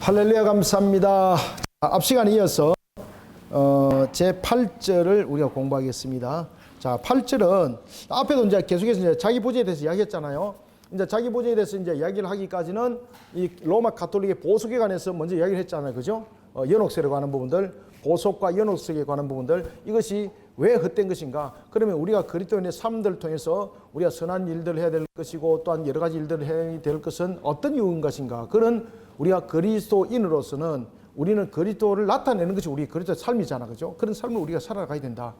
할렐루야, 감사합니다. 앞 시간에 이어서 제8절을 우리가 공부하겠습니다. 자, 8절은 앞에도 이제 계속해서 이제 자기 보좌에 대해서 이야기했잖아요. 이제 자기 보좌에 대해서 이제 이야기를 하기까지는 이 로마 가톨릭의 보석에 관해서 먼저 이야기를 했잖아요. 그죠? 연옥설에 관한 부분들, 보석과 연옥설에 관한 부분들, 이것이 왜 헛된 것인가? 그러면 우리가 그리스도인의 삶들을 통해서 우리가 선한 일들을 해야 될 것이고, 또한 여러 가지 일들을 해야 될 것은 어떤 이유인 것인가? 그런 우리가 그리스도인으로서는 우리는 그리스도를 나타내는 것이 우리 그리스도의 삶이잖아. 그죠? 그런 삶을 우리가 살아가야 된다.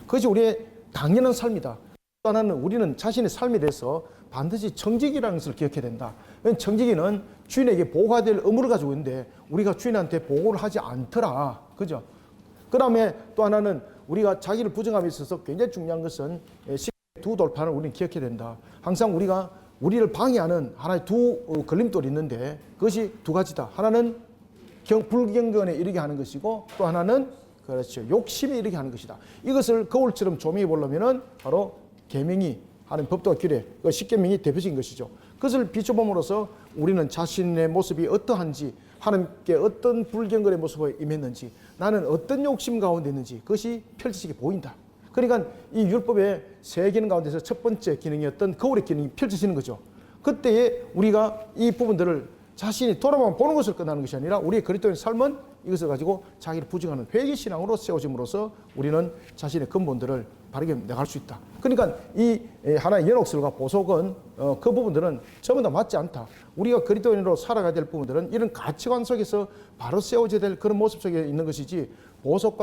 그것이 우리의 당연한 삶이다. 또 하나는 우리는 자신의 삶에 대해서 반드시 청지기라는 것을 기억해야 된다. 청지기는 주인에게 보고가 될 의무를 가지고 있는데 우리가 주인한테 보고를 하지 않더라. 그죠? 그 다음에 또 하나는 우리가 자기를 부정함에 있어서 굉장히 중요한 것은 두 돌판을 우리는 기억해야 된다. 항상 우리가 우리를 방해하는 하나의 두 걸림돌이 있는데 그것이 두 가지다. 하나는 불경건에 이르게 하는 것이고 또 하나는 그렇죠, 욕심에 이르게 하는 것이다. 이것을 거울처럼 조명해 보려면은 바로 계명이 하는 법도와 규례, 십계명이 대표적인 것이죠. 그것을 비춰봄으로써 우리는 자신의 모습이 어떠한지, 하나님께 어떤 불경건의 모습을 임했는지, 나는 어떤 욕심 가운데 있는지 그것이 펼쳐지게 보인다. 그러니까 이 율법의 세 기능 가운데서 첫 번째 기능이었던 거울의 기능이 펼쳐지는 거죠. 그때에 우리가 이 부분들을 자신이 돌아보면 보는 것을 끝나는 것이 아니라 우리의 그리스도인 삶은 이것을 가지고 자기를 부정하는 회개신앙으로 세워짐으로써 우리는 자신의 근본들을 바르게 나갈 수 있다. 그러니까 이 하나의 연옥설과 보석은 그 부분들은 전부 다 맞지 않다. 우리가 그리스도인으로 살아가야 될 부분들은 이런 가치관 속에서 바로 세워져야 될 그런 모습 속에 있는 것이지 보석과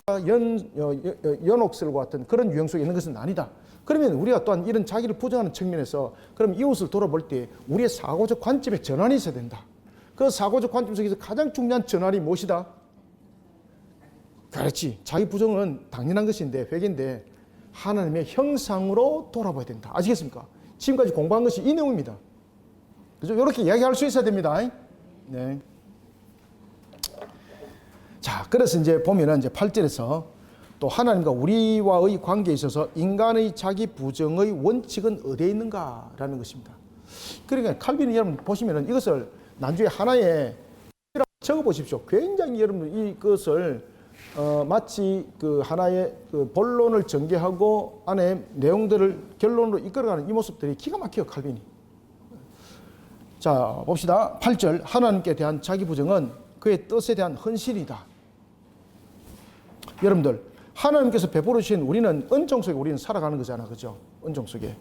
연옥설과 같은 그런 유형 속에 있는 것은 아니다. 그러면 우리가 또한 이런 자기를 부정하는 측면에서 그럼 이웃을 돌아볼 때 우리의 사고적 관점에 전환이 있어야 된다. 그 사고적 관점 속에서 가장 중요한 전환이 무엇이다? 그렇지. 자기 부정은 당연한 것인데, 회개인데 하나님의 형상으로 돌아봐야 된다. 아시겠습니까? 지금까지 공부한 것이 이 내용입니다. 그죠? 이렇게 이야기할 수 있어야 됩니다. 네. 자, 그래서 이제 보면은 이제 8절에서 또 하나님과 우리와의 관계에 있어서 인간의 자기 부정의 원칙은 어디에 있는가라는 것입니다. 그러니까 칼빈이 여러분 보시면은 이것을 나중에 하나의 적어 보십시오. 굉장히 여러분 이것을 마치 그 하나의 그 본론을 전개하고 안에 내용들을 결론으로 이끌어가는 이 모습들이 기가 막혀요, 칼빈이. 자, 봅시다. 8절. 하나님께 대한 자기 부정은 그의 뜻에 대한 헌신이다. 여러분들, 하나님께서 베풀어 주신 우리는 은총 속에 우리는 살아가는 거잖아. 그죠? 은총 속에.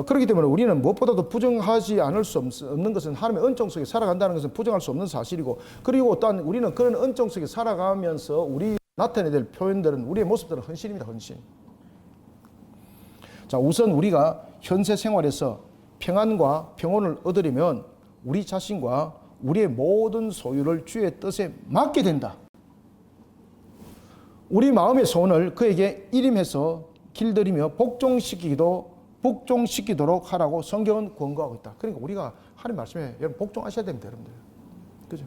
그렇기 때문에 우리는 무엇보다도 부정하지 않을 수 없는 것은 하나님의 은총 속에 살아간다는 것은 부정할 수 없는 사실이고, 그리고 또한 우리는 그런 은총 속에 살아가면서 우리 나타내야 될 표현들은 우리의 모습들은 헌신입니다. 헌신. 자, 우선 우리가 현세 생활에서 평안과 평온을 얻으려면 우리 자신과 우리의 모든 소유를 주의 뜻에 맡게 된다. 우리 마음의 소원을 그에게 일임해서 길들이며 복종시키도록 하라고 성경은 권고하고 있다. 그러니까 우리가 하나님 말씀에 여러분 복종하셔야 됩니다, 여러분들. 그죠?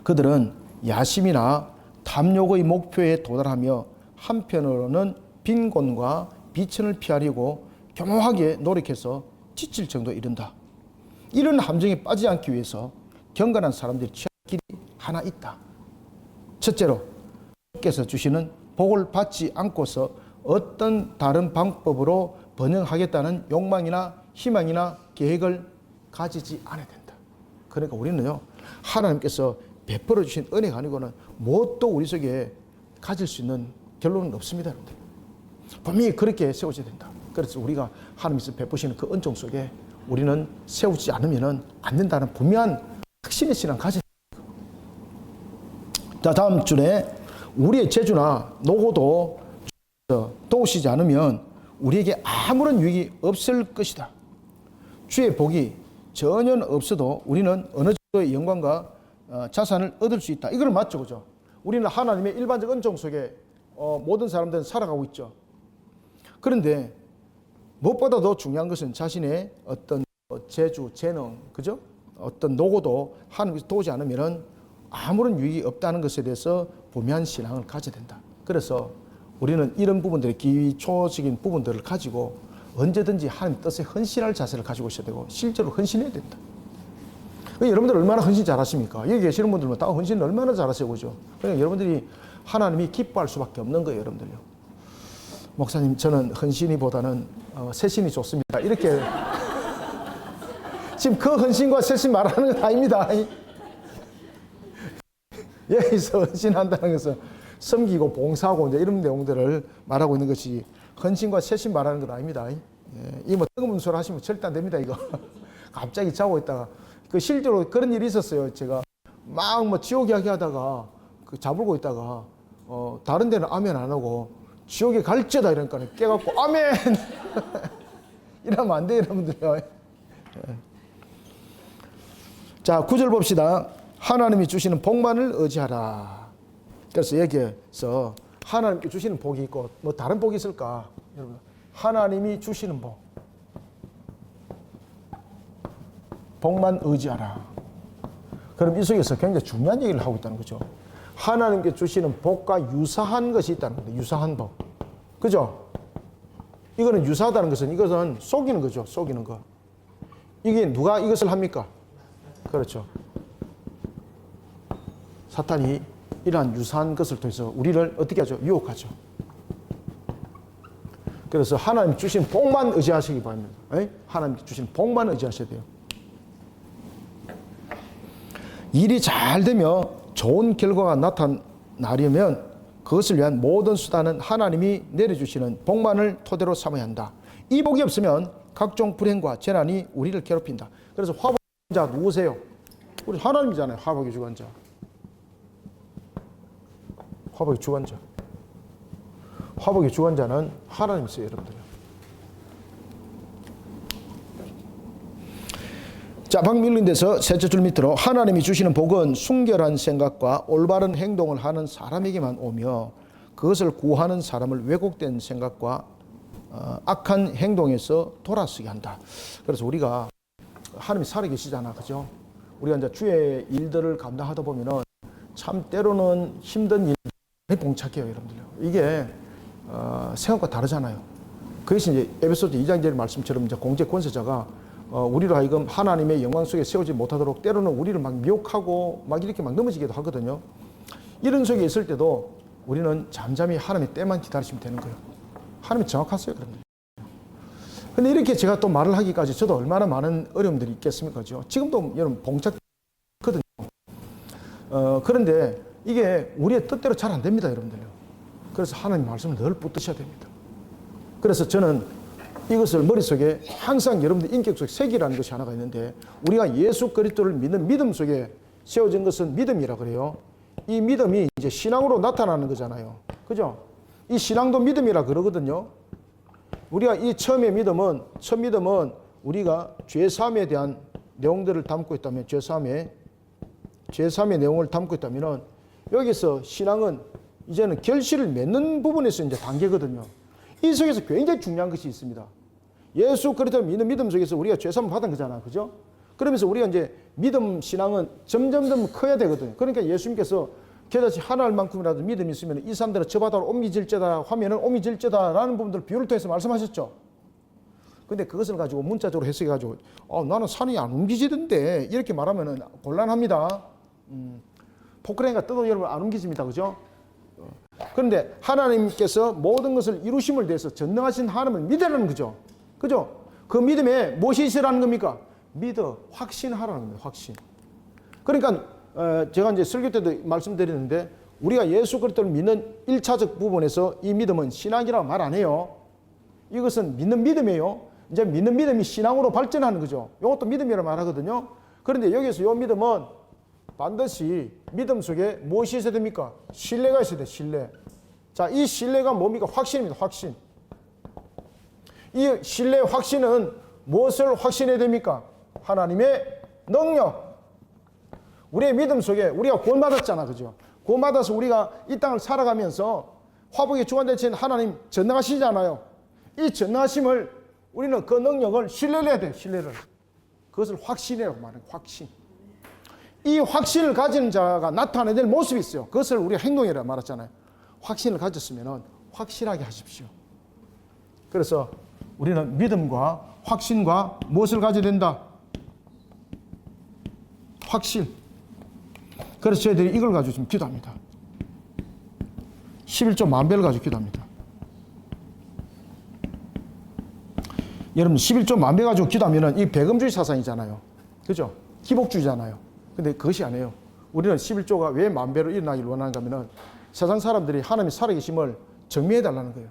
그들은 야심이나 탐욕의 목표에 도달하며 한편으로는 빈곤과 비천을 피하려고 교묘하게 노력해서 지칠 정도에 이른다. 이런 함정에 빠지지 않기 위해서 경건한 사람들이 취할 길이 하나 있다. 첫째로 주께서 주시는 복을 받지 않고서 어떤 다른 방법으로 번영하겠다는 욕망이나 희망이나 계획을 가지지 않아야 된다. 그러니까 우리는요, 하나님께서 베풀어 주신 은혜가 아니고는 무엇도 우리 속에 가질 수 있는 결론은 없습니다, 여러분들. 분명히 그렇게 세워져야 된다. 그래서 우리가 하나님께서 베푸시는 그 은총 속에 우리는 세우지 않으면 안 된다는 분명한 확신의 신앙 가져야 된다. 자, 다음 줄에 우리의 재주나 노고도 도우시지 않으면 우리에게 아무런 유익이 없을 것이다. 주의 복이 전혀 없어도 우리는 어느 정도의 영광과 자산을 얻을 수 있다. 이거는 맞죠, 그죠? 우리는 하나님의 일반적 은총 속에 모든 사람들은 살아가고 있죠. 그런데 무엇보다 더 중요한 것은 자신의 어떤 재주, 재능, 그죠? 어떤 노고도 하나님께서 도우지 않으면 아무런 유익이 없다는 것에 대해서 분명한 신앙을 가져야 된다. 그래서 우리는 이런 부분들의 기초적인 부분들을 가지고 언제든지 하나님 뜻에 헌신할 자세를 가지고 있어야 되고 실제로 헌신해야 된다. 여러분들 얼마나 헌신 잘하십니까? 여기 계시는 분들은 다 헌신 얼마나 잘하세요, 그죠? 그러니까 여러분들이 하나님이 기뻐할 수밖에 없는 거예요, 여러분들요. 목사님, 저는 헌신이보다는 세신이 좋습니다. 이렇게 지금 그 헌신과 세신 말하는 건 아닙니다. 여기서 헌신한다는 것은 섬기고 봉사하고 이제 이런 내용들을 말하고 있는 것이 헌신과 세신 말하는 건 아닙니다. 이 뭐 뜨거운 소리 하시면 절대 안 됩니다, 이거. 갑자기 자고 있다가 그 실제로 그런 일이 있었어요. 제가 막 뭐 지옥 이야기 하다가 그 자불고 있다가 다른 데는 아멘 안 하고 지옥에 갈지어다 이러니까 깨갖고 아멘 이러면 안 돼요, 여러분들요. 자, 9절 봅시다. 하나님이 주시는 복만을 의지하라. 그래서 여기에서 하나님께 주시는 복이 있고 뭐 다른 복이 있을까? 여러분, 하나님이 주시는 복, 복만 의지하라. 그럼 이 속에서 굉장히 중요한 얘기를 하고 있다는 거죠. 하나님께 주시는 복과 유사한 것이 있다는 겁니다. 유사한 복. 그죠? 이거는 유사하다는 것은 이것은 속이는 거죠. 속이는 거. 이게 누가 이것을 합니까? 그렇죠. 사탄이 이러한 유사한 것을 통해서 우리를 어떻게 하죠? 유혹하죠. 그래서 하나님 주신 복만 의지하시기 바랍니다. 하나님 주신 복만 의지하셔야 돼요. 일이 잘 되며 좋은 결과가 나타나려면 그것을 위한 모든 수단은 하나님이 내려주시는 복만을 토대로 삼아야 한다. 이 복이 없으면 각종 불행과 재난이 우리를 괴롭힌다. 그래서 화복의 주관자 누구세요? 우리 하나님이잖아요. 화복의 주관자. 화복의 주관자. 화복의 주관자는 하나님이세요, 여러분들. 자, 방금 읽은 데서 셋째 줄 밑으로 하나님이 주시는 복은 순결한 생각과 올바른 행동을 하는 사람에게만 오며 그것을 구하는 사람을 왜곡된 생각과 악한 행동에서 돌아서게 한다. 그래서 우리가 하나님이 살아계시잖아, 그죠? 우리가 이제 주의 일들을 감당하다 보면은 참 때로는 힘든 일에 봉착해요, 여러분들요. 이게 생각과 다르잖아요. 그것이 이제 에베소서 2장 1절 말씀처럼 이제 공제 권세자가 우리로 하여금 하나님의 영광 속에 세우지 못하도록 때로는 우리를 막 미혹하고 막 이렇게 막 넘어지기도 하거든요. 이런 속에 있을 때도 우리는 잠잠히 하나님의 때만 기다리시면 되는 거예요. 하나님이 정확하세요, 그런데. 근데 이렇게 제가 또 말을 하기까지 저도 얼마나 많은 어려움들이 있겠습니까? 그죠? 지금도 여러분 봉착거든요. 그런데 이게 우리의 뜻대로 잘 안 됩니다, 여러분들요. 그래서 하나님 말씀을 늘 붙드셔야 됩니다. 그래서 저는 이것을 머릿속에 항상 여러분들 인격 속에 색이라는 것이 하나가 있는데 우리가 예수 그리스도를 믿는 믿음 속에 세워진 것은 믿음이라 그래요. 이 믿음이 이제 신앙으로 나타나는 거잖아요. 그죠? 이 신앙도 믿음이라 그러거든요. 우리가 이 첫 믿음은 우리가 죄사함에 대한 내용들을 담고 있다면 죄사함의 내용을 담고 있다면은 여기서 신앙은 이제는 결실을 맺는 부분에서 이제 단계거든요. 이 속에서 굉장히 중요한 것이 있습니다. 예수 그리스도를 믿는 믿음 속에서 우리가 죄사함을 받은 거잖아, 그죠? 그러면서 우리가 이제 믿음 신앙은 점점 커야 되거든요. 그러니까 예수님께서 겨자씨 하나 알만큼이라도 믿음이 있으면 이 사람들은 저 바다로 옮기질지다 하면은 옮기질지다라는 부분들 비유를 통해서 말씀하셨죠. 근데 그것을 가지고 문자적으로 해석해가지고 나는 산이 안 옮기지던데 이렇게 말하면은 곤란합니다. 포크레인과 떠도 여러분 안 옮기집니다, 그죠? 그런데 하나님께서 모든 것을 이루심을 대해서 전능하신 하나님을 믿으라는 거죠. 그죠? 그 믿음에 무엇이 있으라는 겁니까? 믿어 확신하라는 겁니다. 확신. 그러니까 제가 이제 설교 때도 말씀드렸는데 우리가 예수 그리스도를 믿는 1차적 부분에서 이 믿음은 신앙이라고 말 안 해요. 이것은 믿는 믿음이에요. 이제 믿는 믿음이 신앙으로 발전하는 거죠. 이것도 믿음이라고 말하거든요. 그런데 여기서 이 믿음은 반드시 믿음 속에 무엇이 있어야 됩니까? 신뢰가 있어야 돼요. 신뢰. 자, 이 신뢰가 뭡니까? 확신입니다. 확신. 이 신뢰 확신은 무엇을 확신해야 됩니까? 하나님의 능력. 우리의 믿음 속에 우리가 구원받았잖아, 그죠? 구원받아서 우리가 이 땅을 살아가면서 화복의 주관되신 하나님 전능하시잖아요. 이 전능하심을 우리는 그 능력을 신뢰를 해야 돼요. 신뢰를. 그것을 확신이라고 말해요. 확신. 이 확신을 가진 자가 나타내야 될 모습이 있어요. 그것을 우리가 행동이라고 말했잖아요. 확신을 가졌으면 확실하게 하십시오. 그래서 우리는 믿음과 확신과 무엇을 가져야 된다? 확실. 그래서 저희들이 이걸 가지고 지금 기도합니다. 11조 만배를 가지고 기도합니다. 여러분 11조 만배 가지고 기도하면은 이 배금주의 사상이잖아요. 그죠? 기복주의잖아요. 근데 그것이 아니에요. 우리는 11조가 왜 만배로 일어나기를 원하는가 하면은 세상 사람들이 하나님의 살아계심을 증명해 달라는 거예요.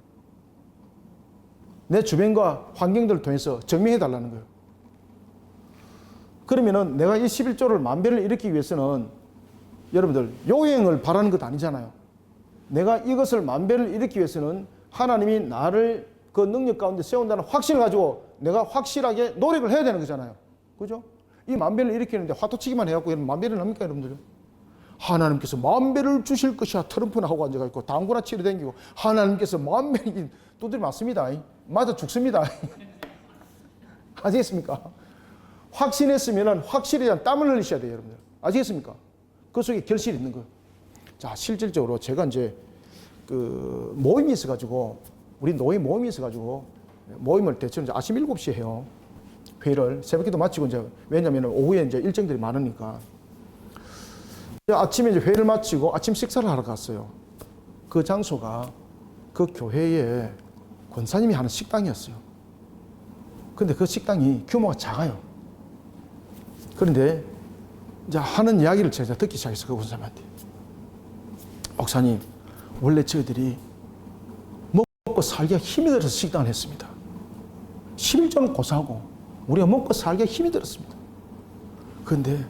내 주변과 환경들을 통해서 증명해 달라는 거예요. 그러면은 내가 이 11조를 만배를 일으키기 위해서는 여러분들 요행을 바라는 것 아니잖아요. 내가 이것을 만배를 일으키기 위해서는 하나님이 나를 그 능력 가운데 세운다는 확신을 가지고 내가 확실하게 노력을 해야 되는 거잖아요. 그죠? 이 만배를 일으키는데 화투치기만 해갖고 여러분 만배를 합니까 여러분들? 하나님께서 만배를 주실 것이야 트럼프나 하고 앉아가지고 당구나 치러 다니고 하나님께서 만배 두드리 맞습니다. 맞아 죽습니다. 아시겠습니까? 확신했으면 확실에 대한 땀을 흘리셔야 돼요 여러분들. 아시겠습니까? 그 속에 결실이 있는 거예요. 자, 실질적으로 제가 이제 그 모임이 있어가지고 우리 노예 모임이 있어가지고 모임을 대체로 이제 아침 7시에 해요. 회의를 새벽에도 마치고 이제 왜냐면 오후에 이제 일정들이 많으니까 아침에 이제 회의를 마치고 아침 식사를 하러 갔어요. 그 장소가 그 교회에 권사님이 하는 식당이었어요. 근데 그 식당이 규모가 작아요. 그런데 이제 하는 이야기를 제가 듣기 시작했어요. 그 권사님한테. 목사님, 원래 저희들이 먹고 살기가 힘이 들어서 식당을 했습니다. 11조는 고사하고 우리가 먹고 살기가 힘이 들었습니다. 그런데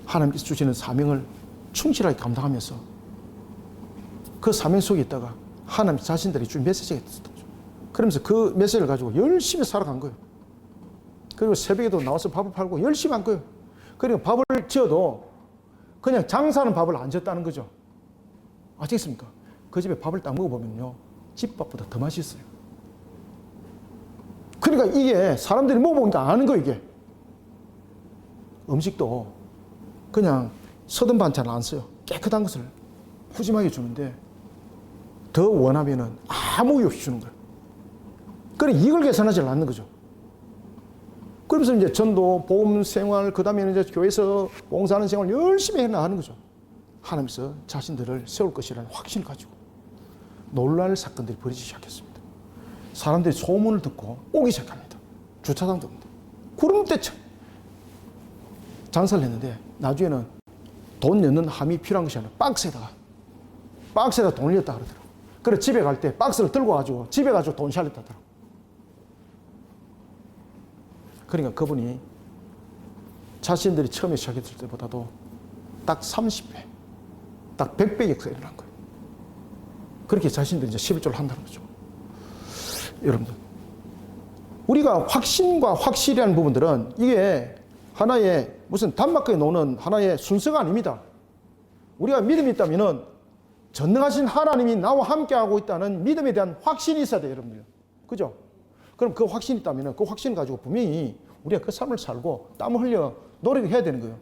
하나님께서 주시는 사명을 충실하게 감당하면서 그 사명 속에 있다가 하나님 자신들이 준 메시지가 있었죠. 그러면서 그 메시지를 가지고 열심히 살아간 거예요. 그리고 새벽에도 나와서 밥을 팔고 열심히 한 거예요. 그리고 밥을 지어도 그냥 장사하는 밥을 안 지었다는 거죠. 아시겠습니까? 그 집에 밥을 딱 먹어보면요. 집밥보다 더 맛있어요. 그러니까 이게 사람들이 먹어보니까 아는 거예요, 이게. 음식도 그냥 서든 반찬을 안 써요. 깨끗한 것을 푸짐하게 주는데 더 원하면은 아무 이유 없이 주는 거예요. 그래, 이걸 계산하지 않는 거죠. 그러면서 이제 전도, 보험 생활, 그 다음에 이제 교회에서 봉사하는 생활 열심히 해나가는 거죠. 하나님께서 자신들을 세울 것이라는 확신을 가지고 놀랄 사건들이 벌어지기 시작했습니다. 사람들이 소문을 듣고 오기 시작합니다. 주차장도 없는데. 구름대처 장사를 했는데 나중에는 돈 넣는 함이 필요한 것이 아니라 박스에다가 돈을 넣었다 그러더라고요. 그래서 집에 갈 때 박스를 들고 가지고 집에 가지고 돈 샬렸다 하더라고요. 그러니까 그분이 자신들이 처음에 시작했을 때보다도 딱 30배, 딱 100배 역사가 일어난 거예요. 그렇게 자신들이 이제 11조를 한다는 거죠. 여러분들, 우리가 확신과 확실이라는 부분들은 이게 하나의 무슨 단막하게 노는 하나의 순서가 아닙니다. 우리가 믿음이 있다면은 전능하신 하나님이 나와 함께하고 있다는 믿음에 대한 확신이 있어야 돼요, 여러분들. 그죠? 그럼 그 확신이 있다면 그 확신을 가지고 분명히 우리가 그 삶을 살고 땀을 흘려 노력을 해야 되는 거예요.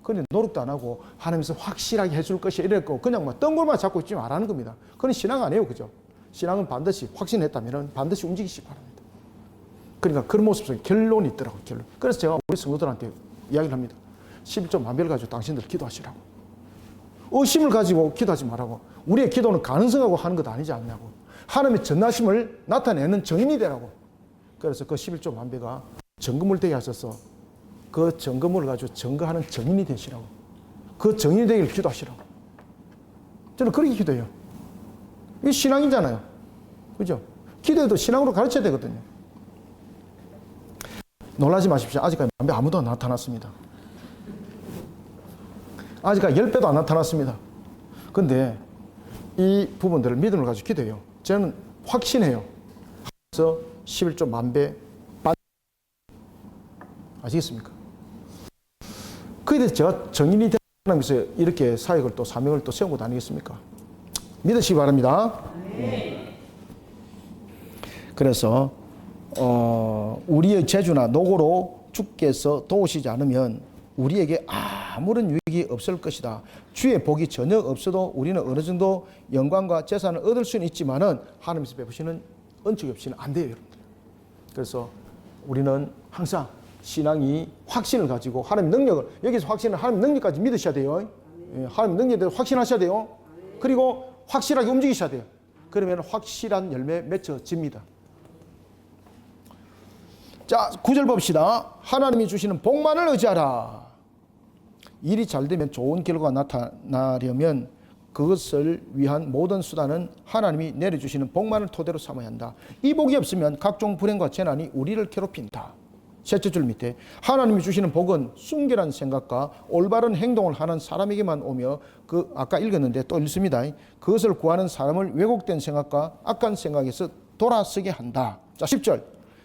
그런데 노력도 안 하고 하나님께서 확실하게 해줄 것이 이랬고 그냥 뭐 뜬골만 잡고 있지 말라는 겁니다. 그건 신앙 아니에요. 그죠? 신앙은 반드시 확신했다면 반드시 움직이시기 바랍니다. 그러니까 그런 모습 속에 결론이 있더라고요. 결론. 그래서 제가 우리 성도들한테 이야기를 합니다. 11조 만배를 가지고 당신들 기도하시라고. 의심을 가지고 기도하지 말라고. 우리의 기도는 가능성하고 하는 것 아니지 않냐고. 하나님의 전능하심을 나타내는 증인이 되라고. 그래서 그 11조 만배가 증거물 되게 하셔서 그 증거물을 가지고 증거하는 증인이 되시라고. 그 증인이 되기를 기도하시라고. 저는 그렇게 기도해요. 이게 신앙이잖아요. 그죠? 기도해도 신앙으로 가르쳐야 되거든요. 놀라지 마십시오. 아직까지 만배 아무도 안 나타났습니다. 아직까지 10배도 안 나타났습니다. 근데 이 부분들을 믿음을 가지고 기도해요. 저는 확신해요. 그래서 11조 만배 아시겠습니까? 그에 대해서 제가 정인이 되면서 이렇게 사역을 또 사명을 또 세운 것 아니겠습니까? 믿으시기 바랍니다. 그래서 우리의 재주나 노고로 주께서 도우시지 않으면 우리에게 아무런 유익이 없을 것이다. 주의 복이 전혀 없어도 우리는 어느 정도 영광과 재산을 얻을 수는 있지만은 하나님께서 베푸시는 은총이 없이는 안 돼요, 여러분들. 그래서 우리는 항상 신앙이 확신을 가지고 하나님 능력을, 여기서 확신은 하나님 능력까지 믿으셔야 돼요. 예, 하나님 능력에 대해서 확신하셔야 돼요. 그리고 확실하게 움직이셔야 돼요. 그러면 확실한 열매 맺혀집니다. 자, 9절 봅시다. 하나님이 주시는 복만을 의지하라. 일이 잘 되면 좋은 결과가 나타나려면 그것을 위한 모든 수단은 하나님이 내려주시는 복만을 토대로 삼아야 한다. 이 복이 없으면 각종 불행과 재난이 우리를 괴롭힌다. 셋째 줄 밑에 하나님이 주시는 복은 순결한 생각과 올바른 행동을 하는 사람에게만 오며 아까 읽었는데 또 읽습니다. 그것을 구하는 사람을 왜곡된 생각과 악한 생각에서 돌아서게 한다. 자, 10절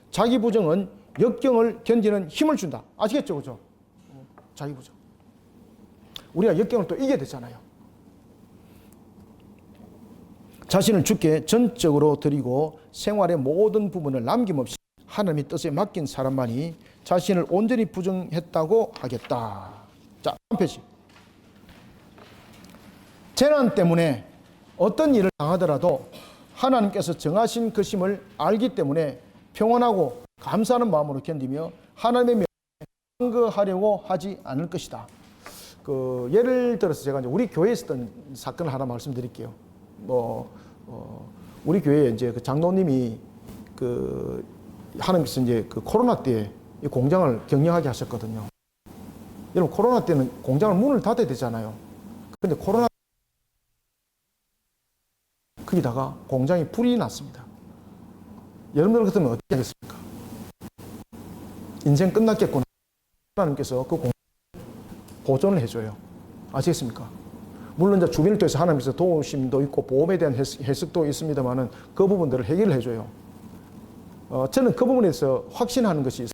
자기 부정은 역경을 견디는 힘을 준다. 아시겠죠? 그죠? 자기 부정. 우리가 역경을 또 이겨야 되잖아요. 자신을 주께 전적으로 드리고 생활의 모든 부분을 남김없이 하나님의 뜻에 맡긴 사람만이 자신을 온전히 부정했다고 하겠다. 자, 한 페이지. 재난 때문에 어떤 일을 당하더라도 하나님께서 정하신 것임을 알기 때문에 평온하고 감사하는 마음으로 견디며 하나님의 명령에 항거하려고 하지 않을 것이다. 예를 들어서 제가 이제 우리 교회에 있었던 사건을 하나 말씀드릴게요. 우리 교회에 이제 그 장로님이 하나님께서 이제 그 코로나 때 이 공장을 경영하게 하셨거든요. 여러분, 코로나 때는 공장을 문을 닫아야 되잖아요. 근데 코로나 거기다가 공장에 불이 났습니다. 여러분들 같으면 어떻게 하겠습니까? 인생 끝났겠구나. 하나님께서 그 공장을 보존을 해줘요. 아시겠습니까? 물론 이제 주변을 통해서 하나님께서 도우심도 있고 보험에 대한 해석도 있습니다만은 그 부분들을 해결을 해줘요. 저는 그 부분에서 확신하는 것이 있어요.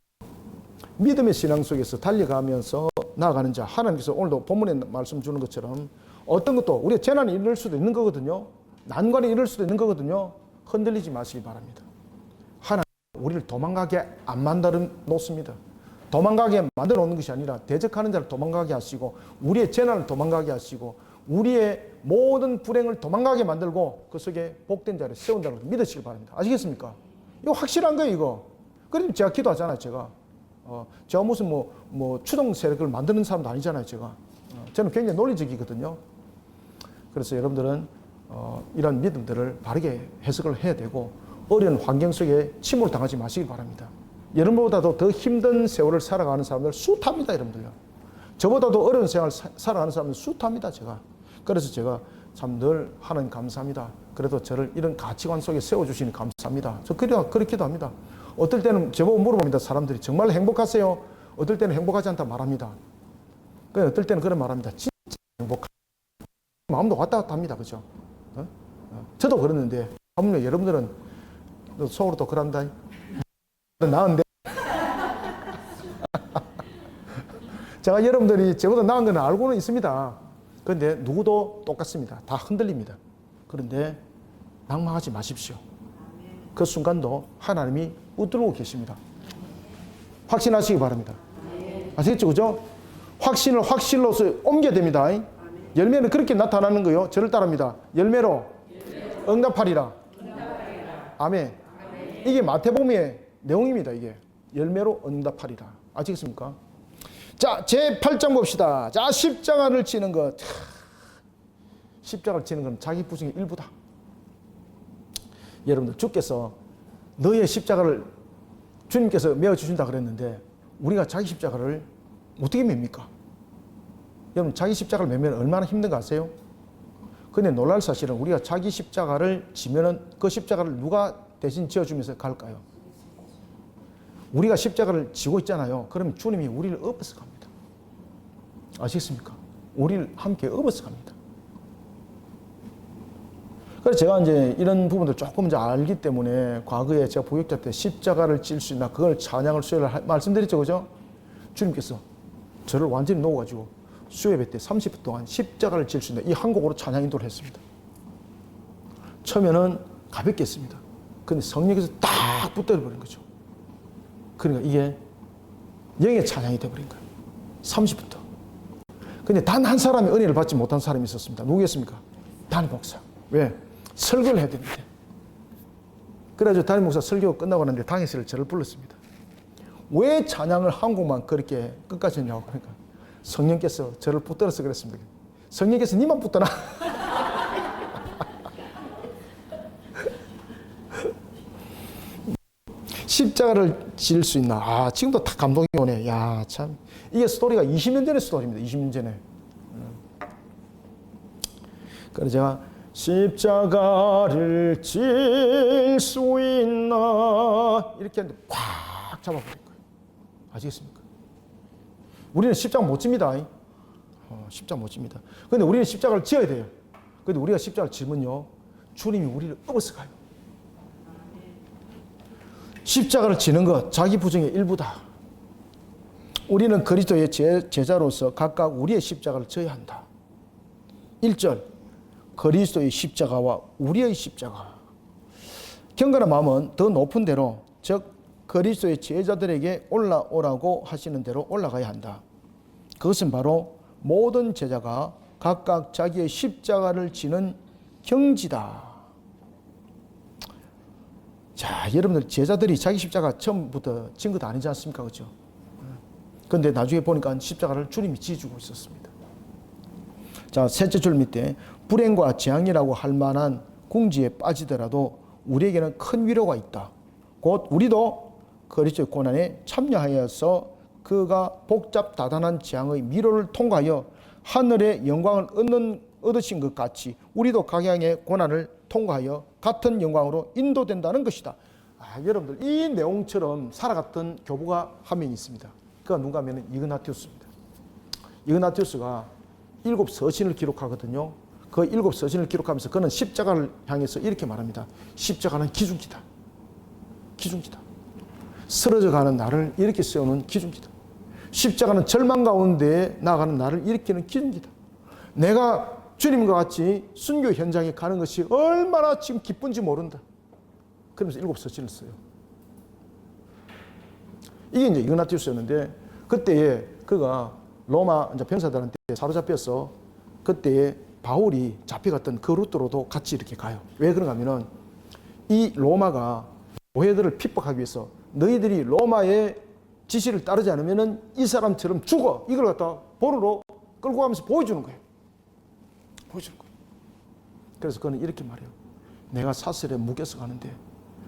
믿음의 신앙 속에서 달려가면서 나아가는 자, 하나님께서 오늘도 본문에 말씀 주는 것처럼 어떤 것도 우리가 재난이 일어날 수도 있는 거거든요. 난관이 일어날 수도 있는 거거든요. 흔들리지 마시기 바랍니다. 하나님 우리를 도망가게 안 만들어 놓습니다. 도망가게 만들어 놓는 것이 아니라 대적하는 자를 도망가게 하시고 우리의 재난을 도망가게 하시고 우리의 모든 불행을 도망가게 만들고 그 속에 복된 자를 세운다는 것을 믿으시기 바랍니다. 아시겠습니까? 이거 확실한 거예요, 이거. 그럼 제가 기도하잖아요, 제가. 제가 무슨 추동 세력을 만드는 사람도 아니잖아요, 제가. 저는 굉장히 논리적이거든요. 그래서 여러분들은 이런 믿음들을 바르게 해석을 해야 되고 어려운 환경 속에 침몰 당하지 마시기 바랍니다. 여러분보다도 더 힘든 세월을 살아가는 사람들 숱합니다, 여러분들요. 저보다도 어려운 생활을 살아가는 사람들 숱합니다, 제가. 그래서 제가 참 늘 하나님 감사합니다. 그래도 저를 이런 가치관 속에 세워주시니 감사합니다. 저 그렇기도 합니다. 어떨 때는 저보고 물어봅니다. 사람들이 정말 행복하세요? 어떨 때는 행복하지 않다 말합니다. 어떨 때는 그런 말합니다. 진짜 행복하. 마음도 왔다 갔다 합니다. 그죠? 저도 그랬는데 여러분들은 속으로 또 그런다. 나은데 제가 여러분들이 저보다 나은 건 알고는 있습니다. 그런데 누구도 똑같습니다. 다 흔들립니다. 그런데 낙망하지 마십시오. 그 순간도 하나님이 붙들고 계십니다. 확신하시기 바랍니다. 아시겠죠? 그죠? 확신을 확실로서 옮겨야 됩니다. 열매는 그렇게 나타나는 거요. 저를 따릅니다. 열매로 응답하리라. 아멘. 이게 마태복음의 내용입니다. 이게 열매로 응답하리라. 아시겠습니까? 자, 제 8장 봅시다. 자, 십자가를 지는 것. 십자가를 지는 건 자기 부정의 일부다. 여러분들, 주께서 너의 십자가를 주님께서 메어주신다 그랬는데 우리가 자기 십자가를 어떻게 맵니까? 여러분, 자기 십자가를 매면 얼마나 힘든가 아세요? 근데 놀랄 사실은 우리가 자기 십자가를 지면은 그 십자가를 누가 대신 지어주면서 갈까요? 우리가 십자가를 지고 있잖아요. 그럼 주님이 우리를 업어서 갑니다. 아시겠습니까? 우리를 함께 업어서 갑니다. 그래서 제가 이제 이런 부분들 조금 이제 알기 때문에 과거에 제가 부역자 때 십자가를 질 수 있나 그걸 찬양을 수요를 말씀드렸죠. 그죠? 주님께서 저를 완전히 놓아가지고 수요예배 때 30분 동안 십자가를 질 수 있나 이 한 곡으로 찬양 인도를 했습니다. 처음에는 가볍게 했습니다. 근데 성령께서 딱 붙들어버린 거죠. 그러니까 이게 영의 찬양이 되어버린 거예요. 30부터. 근데 단 한 사람이 은혜를 받지 못한 사람이 있었습니다. 누구였습니까? 담임 목사. 왜? 설교를 해야 되는데. 그래가지고 담임 목사 설교 끝나고 나는데 당회에서 저를 불렀습니다. 왜 찬양을 한 곡만 그렇게 끝까지 했냐고. 그러니까 성령께서 저를 붙들어서 그랬습니다. 성령께서 니만 붙드나? 십자가를 질 수 있나? 아, 지금도 다 감동이 오네. 야, 참. 이게 스토리가 20년 전의 스토리입니다. 20년 전에. 그래서 제가 십자가를 질 수 있나? 이렇게 했는데 꽉 잡아버릴 거예요. 아시겠습니까? 우리는 십자가 못 집니다. 십자가 못 집니다. 근데 우리는 십자가를 지어야 돼요. 근데 우리가 십자가를 지면요, 주님이 우리를 업어서 가요. 십자가를 지는 것, 자기 부정의 일부다. 우리는 그리스도의 제자로서 각각 우리의 십자가를 져야 한다. 1절, 그리스도의 십자가와 우리의 십자가. 경건한 마음은 더 높은 데로, 즉 그리스도의 제자들에게 올라오라고 하시는 대로 올라가야 한다. 그것은 바로 모든 제자가 각각 자기의 십자가를 지는 경지다. 자, 여러분들 제자들이 자기 십자가 처음부터 진 것도 아니지 않습니까? 그렇죠? 그런데 나중에 보니까 십자가를 주님이 지어주고 있었습니다. 자, 셋째 줄 밑에 불행과 재앙이라고 할 만한 궁지에 빠지더라도 우리에게는 큰 위로가 있다. 곧 우리도 그리스도의 고난에 참여하여서 그가 복잡다단한 재앙의 미로를 통과하여 하늘의 영광을 얻으신 것 같이 우리도 각양의 고난을 통과하여 같은 영광으로 인도된다는 것이다. 아, 여러분들 이 내용처럼 살아갔던 교부가 한 명 있습니다. 그가 누가 하면 이그나티우스입니다. 이그나티우스가 7 서신을 기록하거든요. 그 7 서신을 기록하면서 그는 십자가를 향해서 이렇게 말합니다. 십자가는 기중지다. 기중지다. 쓰러져가는 나를 이렇게 세우는 기중지다. 십자가는 절망 가운데 나아가는 나를 일으키는 기준이다. 내가 주님과 같이 순교 현장에 가는 것이 얼마나 지금 기쁜지 모른다. 그러면서 7 서신을 써요. 이게 이제 이그나티우스였는데, 그때에 그가 로마 이제 병사들한테 사로잡혀서 그때에 바울이 잡혀갔던 그 루트로도 같이 이렇게 가요. 왜 그런가 하면은 이 로마가 교회들을 핍박하기 위해서 너희들이 로마의 지시를 따르지 않으면은 이 사람처럼 죽어. 이걸 갖다 본으로 끌고 가면서 보여주는 거예요. 보여주는 거예요. 그래서 그는 이렇게 말해요. 내가 사슬에 묶여서 가는데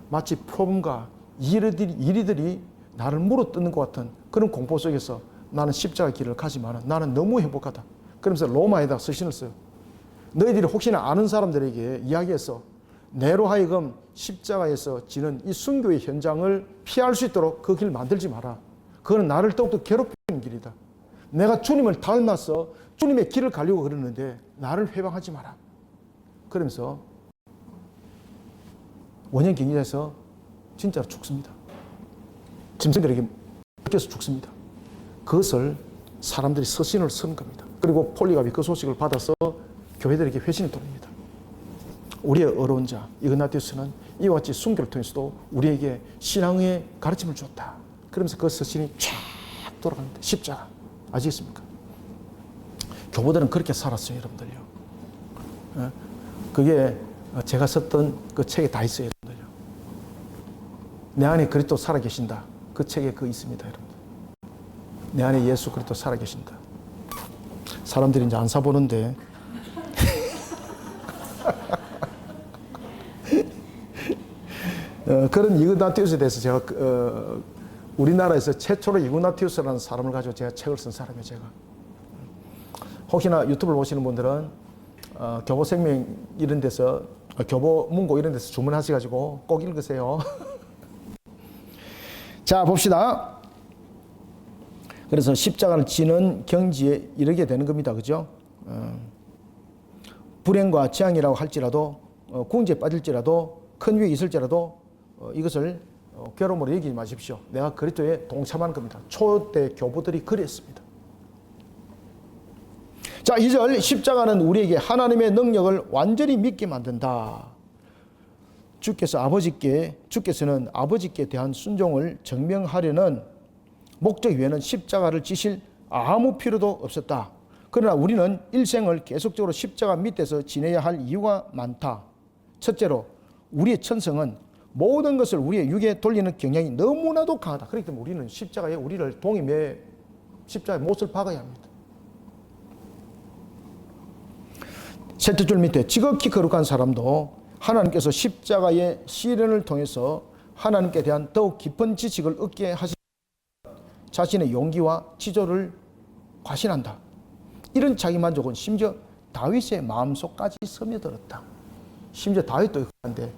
마치 표범과 이리들이 나를 물어뜯는 것 같은 그런 공포 속에서 나는 십자가 길을 가지만 나는 너무 행복하다. 그러면서 로마에다 서신을 써요. 너희들이 혹시나 아는 사람들에게 이야기해서 내로 하여금 십자가에서 지는 이 순교의 현장을 피할 수 있도록 그 길을 만들지 마라. 그거는 나를 더욱더 괴롭히는 길이다. 내가 주님을 닮아서 주님의 길을 가려고 그러는데 나를 회방하지 마라. 그러면서 원형 경기장에서 진짜로 죽습니다. 짐승들에게 뺏겨서 죽습니다. 그것을 사람들이 서신을 쓰는 겁니다. 그리고 폴리갑이 그 소식을 받아서 교회들에게 회신을 돌립니다. 우리의 어려운 자 이그나티우스는 이와 같이 순교를 통해서도 우리에게 신앙의 가르침을 줬다. 그러면서 그 서신이 쫙 돌아갑니다. 십자가. 아시겠습니까? 교보들은 그렇게 살았어요, 여러분들요. 그게 제가 썼던 그 책에 다 있어요, 여러분들요. 내 안에 그리스도 살아계신다. 그 책에 그 있습니다, 여러분들. 내 안에 예수 그리스도 살아계신다. 사람들이 이제 안 사보는데 그런 이그나티우스에 대해서 제가 우리나라에서 최초로 이그나티우스라는 사람을 가지고 제가 책을 쓴 사람이에요. 제가 혹시나 유튜브를 보시는 분들은 교보생명 이런 데서 교보문고 이런 데서 주문하셔가지고 꼭 읽으세요. 자, 봅시다. 그래서 십자가를 지는 경지에 이르게 되는 겁니다. 그죠? 불행과 재앙이라고 할지라도 궁지에 빠질지라도 큰 위에 있을지라도 이것을 괴로움으로 여기지 마십시오. 내가 그리스도에 동참하는 겁니다. 초대 교부들이 그랬습니다. 자, 2절 십자가는 우리에게 하나님의 능력을 완전히 믿게 만든다. 주께서는 아버지께 대한 순종을 증명하려는 목적 외에는 십자가를 지실 아무 필요도 없었다. 그러나 우리는 일생을 계속적으로 십자가 밑에서 지내야 할 이유가 많다. 첫째로 우리의 천성은 모든 것을 우리의 육에 돌리는 경향이 너무나도 강하다. 그렇기 때문에 우리는 십자가에 우리를 동임해 십자가의 못을 박아야 합니다. 셋째 줄 밑에 지극히 거룩한 사람도 하나님께서 십자가의 시련을 통해서 하나님께 대한 더욱 깊은 지식을 얻게 하시 자신의 용기와 지조를 과신한다. 이런 자기만족은 심지어 다윗의 마음속까지 스며들었다. 심지어 다윗도 그런데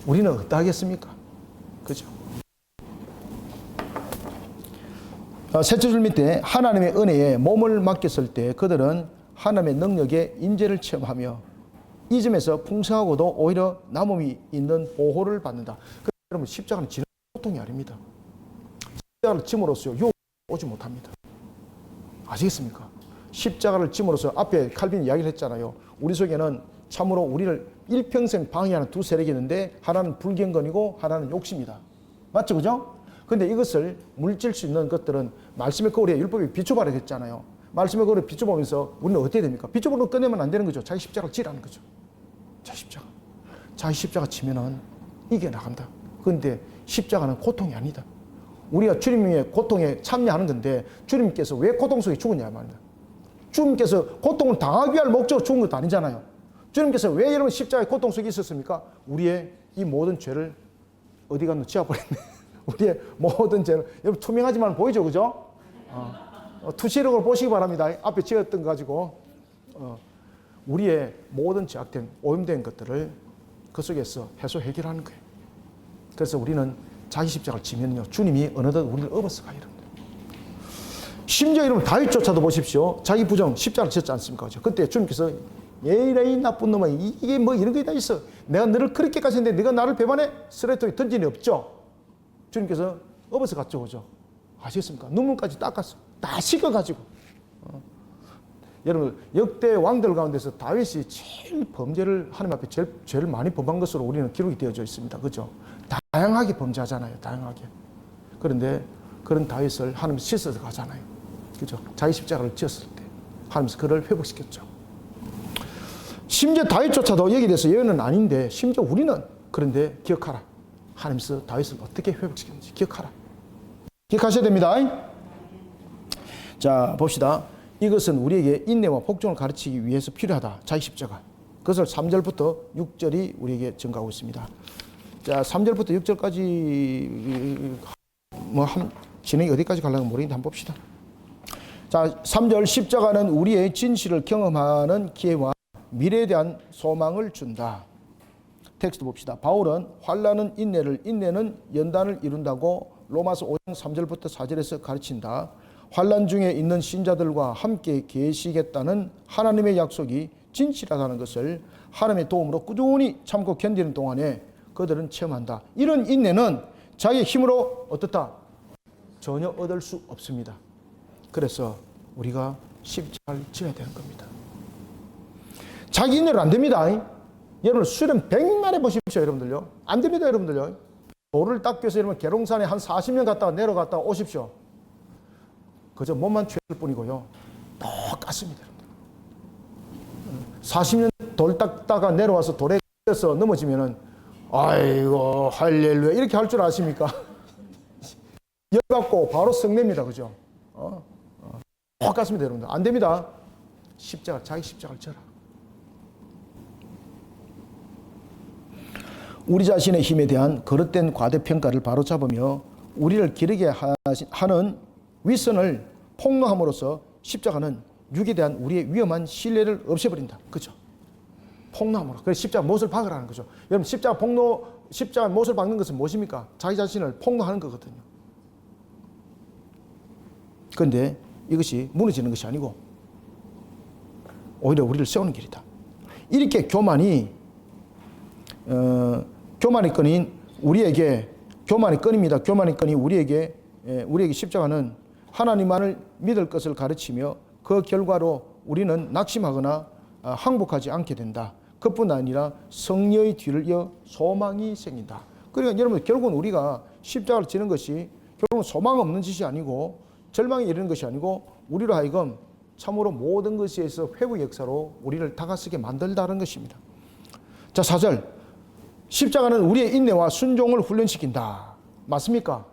우리는 어떠하겠습니까? 그죠? 셋째 줄 밑에 하나님의 은혜에 몸을 맡겼을 때 그들은 하나님의 능력의 임재를 체험하며 이 점에서 풍성하고도 오히려 남음이 있는 보호를 받는다. 여러분 십자가는 지는 고통이 아닙니다. 십자가를 짐으로써 유혹이 오지 못합니다. 아시겠습니까? 십자가를 짐으로써 앞에 칼빈이 이야기를 했잖아요. 우리 속에는 참으로 우리를 일평생 방해하는 두 세력이 있는데 하나는 불경건이고 하나는 욕심이다. 맞죠? 그죠? 근데 이것을 물질 수 있는 것들은 말씀의 거울에 율법이 비춰봐야 했잖아요. 말씀의 거울에 비춰보면서 우리는 어떻게 됩니까? 비춰보고 끝내면 안 되는 거죠. 자기 십자가를 지라는 거죠. 자기 십자가 치면은 이겨나간다. 그런데 십자가는 고통이 아니다. 우리가 주님의 고통에 참여하는 건데 주님께서 왜 고통 속에 죽었냐 말입니다. 주님께서 고통을 당하기 위한 목적으로 죽은 것도 아니잖아요. 주님께서 왜 여러분 십자가의 고통 속에 있었습니까? 우리의 이 모든 죄를 어디 갔노? 지워버렸네. 우리의 모든 죄를 여러분 투명하지만 보이죠, 그죠? 투시력을 보시기 바랍니다. 앞에 지었던 거 가지고 우리의 모든 죄악된 오염된 것들을 그 속에서 해소 해결하는 거예요. 그래서 우리는 자기 십자가를 지면요 주님이 어느덧 우리를 업어서 가요. 심지어 여러분 다윗조차도 보십시오. 자기 부정 십자가를 지었지 않습니까? 그때 주님께서 에이 나쁜 놈아 이게 뭐 이런 게 다 있어. 내가 너를 그렇게까지 했는데 네가 나를 배반해? 쓰레기통에 던진 일 없죠. 주님께서 업어서 갔죠, 그죠? 아시겠습니까? 눈물까지 닦았어. 다 식어가지고. 여러분 역대 왕들 가운데서 다윗이 제일 범죄를 하나님 앞에 제일 많이 범한 것으로 우리는 기록이 되어져 있습니다. 그죠? 다양하게 범죄하잖아요. 다양하게. 그런데 그런 다윗을 하나님 씻어서 가잖아요. 그죠? 자기 십자가를 지었을 때 하나님께서 그를 회복시켰죠. 심지어 다윗조차도 여기에 대해서 예언은 아닌데 심지어 우리는 그런데 기억하라. 하나님께서 다윗을 어떻게 회복시켰는지 기억하라. 기억하셔야 됩니다. 자, 봅시다. 이것은 우리에게 인내와 복종을 가르치기 위해서 필요하다. 자기 십자가. 그것을 3절부터 6절이 우리에게 증가하고 있습니다. 자, 3절부터 6절까지 진행이 어디까지 가려면 모르겠는데 한번 봅시다. 자, 3절 십자가는 우리의 진실을 경험하는 기회와 미래에 대한 소망을 준다. 텍스트 봅시다. 바울은 환난은 인내를, 인내는 연단을 이룬다고 로마서 5장 3절부터 4절에서 가르친다. 환난 중에 있는 신자들과 함께 계시겠다는 하나님의 약속이 진실하다는 것을 하나님의 도움으로 꾸준히 참고 견디는 동안에 그들은 체험한다. 이런 인내는 자기의 힘으로 어떻다? 전혀 얻을 수 없습니다. 그래서 우리가 십자가를 지어야 되는 겁니다. 자기 인내로 안 됩니다. 여러분 수련 100만 해보십시오. 여러분들요. 안 됩니다. 여러분들요. 돌을 닦기 위해서 여러분 계룡산에 한 40년 갔다가 내려갔다가 오십시오. 그저 몸만 취할 뿐이고요. 똑같습니다. 40년 돌 닦다가 내려와서 돌에 뛰어서 넘어지면은 아이고 할렐루야 이렇게 할 줄 아십니까? 열받고 바로 성냅니다. 그죠? 똑같습니다. 여러분들. 안 됩니다. 십자가, 자기 십자가를 져라. 우리 자신의 힘에 대한 거릇된 과대평가를 바로잡으며 우리를 기르게 하는 윗선을 폭로함으로써 십자가는 육에 대한 우리의 위험한 신뢰를 없애버린다. 그죠? 폭로함으로. 그래서 십자가 못을 박으라는 거죠. 여러분 십자가 못을 박는 것은 무엇입니까? 자기 자신을 폭로하는 거거든요. 그런데 이것이 무너지는 것이 아니고 오히려 우리를 세우는 길이다. 이렇게 교만이 끈인 우리에게 교만이 끈입니다. 교만이 끈이 우리에게 십자가는 하나님만을 믿을 것을 가르치며 그 결과로 우리는 낙심하거나 항복하지 않게 된다. 그뿐 아니라 성령의 뒤를 이어 소망이 생긴다. 그러니까 여러분 결국은 우리가 십자가를 지는 것이 결국은 소망 없는 짓이 아니고 절망에 이르는 것이 아니고 우리로 하여금 참으로 모든 것에서 회복의 역사로 우리를 다가서게 만들다는 것입니다. 자, 4절 십자가는 우리의 인내와 순종을 훈련시킨다. 맞습니까?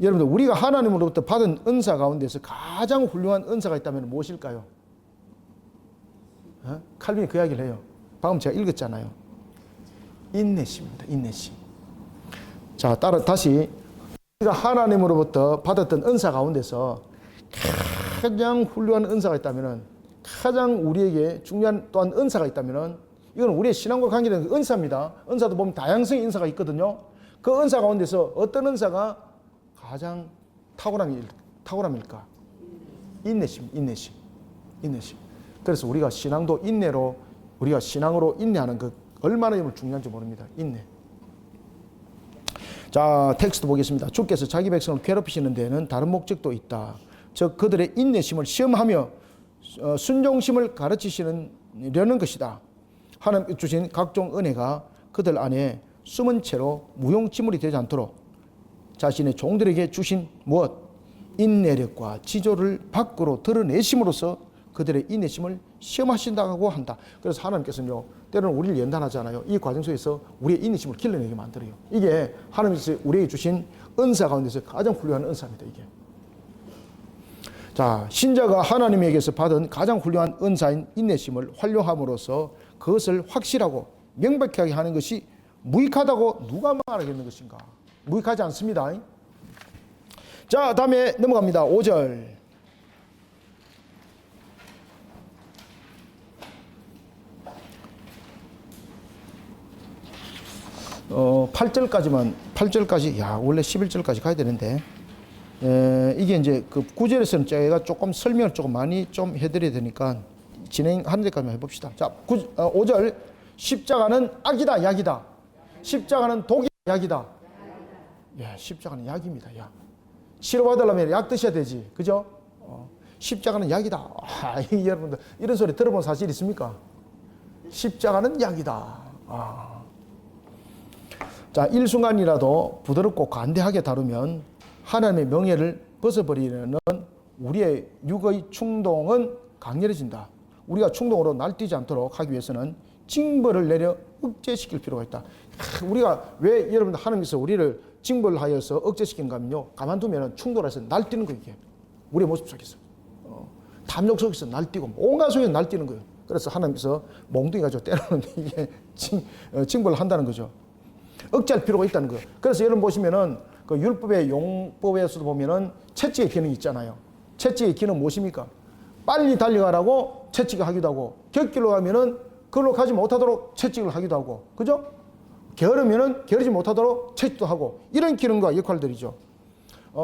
여러분들, 우리가 하나님으로부터 받은 은사 가운데서 가장 훌륭한 은사가 있다면 무엇일까요? 칼빈이 그 이야기를 해요. 방금 제가 읽었잖아요. 인내심입니다. 인내심. 자, 다시 우리가 하나님으로부터 받았던 은사 가운데서 가장 훌륭한 은사가 있다면, 가장 우리에게 중요한 또한 은사가 있다면, 이건 우리의 신앙과 관계된 은사입니다. 은사도 보면 다양성의 은사가 있거든요. 그 은사 가운데서 어떤 은사가 가장 탁월함일까? 인내심. 그래서 우리가 신앙도 인내로, 우리가 신앙으로 인내하는 그 얼마나 중요한지 모릅니다. 인내. 자, 텍스트 보겠습니다. 주께서 자기 백성을 괴롭히시는 데에는 다른 목적도 있다. 즉 그들의 인내심을 시험하며 순종심을 가르치시려는 것이다. 하나님 주신 각종 은혜가 그들 안에 숨은 채로 무용지물이 되지 않도록 자신의 종들에게 주신 무엇? 인내력과 지조를 밖으로 드러내심으로써 그들의 인내심을 시험하신다고 한다. 그래서 하나님께서는요, 때로는 우리를 연단하잖아요. 이 과정 속에서 우리의 인내심을 길러내게 만들어요. 이게 하나님께서 우리에게 주신 은사 가운데서 가장 훌륭한 은사입니다. 이게. 자, 신자가 하나님에게서 받은 가장 훌륭한 은사인 인내심을 활용함으로써 그것을 확실하고 명백하게 하는 것이 무익하다고 누가 말하겠는 것인가? 무익하지 않습니다. 자, 다음에 넘어갑니다. 5절. 8절까지, 야, 원래 11절까지 가야 되는데, 이게 이제 그 9절에서는 제가 조금 설명을 조금 많이 좀 해드려야 되니까 진행하는 데까지만 해봅시다. 자, 5절. 십자가는 악이다, 약이다. 십자가는 독이다, 약이다. 야, 십자가는 약입니다, 약. 치료받으려면 약 드셔야 되지. 그죠? 십자가는 약이다. 아, 여러분들, 이런 소리 들어본 사실 있습니까? 십자가는 약이다. 자, 일순간이라도 부드럽고 관대하게 다루면 하나님의 명예를 벗어버리는 우리의 육의 충동은 강렬해진다. 우리가 충동으로 날뛰지 않도록 하기 위해서는 징벌을 내려 억제시킬 필요가 있다. 우리가 왜 여러분들 하나님께서 우리를 징벌하여서 억제시킨가 하면요, 가만두면 충돌해서 날뛰는 거예요. 이게 우리의 모습 속에서 탐욕 속에서 날뛰고 온갖 속에서 날뛰는 거예요. 그래서 하나님께서 몽둥이 가지고 때로는 이게 징벌을 한다는 거죠. 억제할 필요가 있다는 거예요. 그래서 여러분 보시면은 그 율법의 용법에서도 보면은 채찍의 기능이 있잖아요. 채찍의 기능은 무엇입니까? 빨리 달려가라고 채찍을 하기도 하고, 곁길로 가면은 그걸로 가지 못하도록 채찍을 하기도 하고, 그죠? 게으르면은 게으르지 못하도록 채찍도 하고, 이런 기능과 역할들이죠.